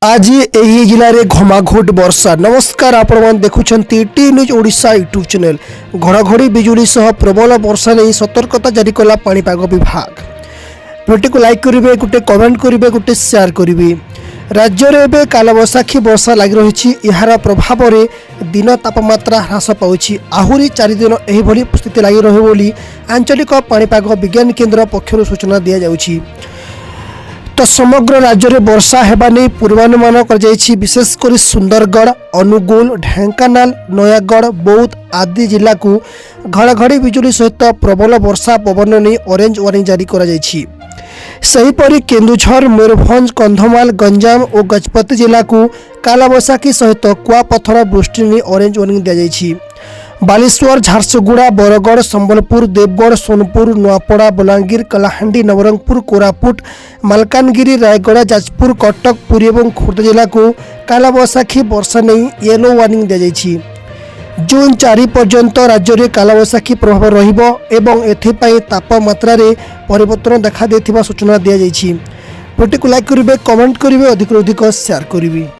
आज यही जिले में घमाघोट वर्षा। नमस्कार, आपण देखुंत T news Odisha YouTube channel. घड़घड़ी बिजुली सह प्रबल वर्षा नहीं सतर्कता जारी कला पाणीपाग विभाग। भिडियो को लाइक करेंगे, गोटे कमेंट करेंगे, गोटे शेयर करेंगे। राज्य में एवं कालबैशाखी वर्षा लग रही। यार प्रभाव में दिन तापमात्रा ह्रास पाँच। आहरी 4 दिन यह स्थिति लगी रही आंचलिक पाणीपाग विज्ञान केन्द्र पक्षर सूचना दी जाउछि। तो समग्र राज्य में वर्षा हेबा नहीं पूर्वानुमान कर विशेषकर सुंदरगढ़, अनुगुल, ढेंकानाल, नयागढ़, बौद्ध आदि जिला को घड़घड़ी बिजुली सहित प्रबल वर्षा पवन नहीं ऑरेंज वार्निंग जारी कर सेहीपरि केन्दुझर, मयूरभंज, कंधमाल, गंजाम और गजपति जिला को कालबैशाखी सहित कुआपथर वृष्टि नहीं ऑरेंज वार्निंग दी। बालेश्वर, झारसुगुड़ा, बरगढ़, संबलपुर, देवगढ़, सोनपुर, नुआपड़ा, बलांगीर, कलाहांडी, नवरंगपुर, कोरापुट, मालकानगिरी, रायगढ़, जाजपुर, कटक, पुरी और खोर्धा जिला को कालबैशाखी वर्षा नहीं येलो वार्निंग दी। जून 4 पर्यंत राज्य में कालबैशाखी प्रभाव रहिबो एवं एथिपाई तापमात्रा रे परिवर्तन देखा देथिबा सूचना दी जाइछि। भिडियो को लाइक करेंगे, कमेंट करेंगे, अधिक शेयर करेंगे।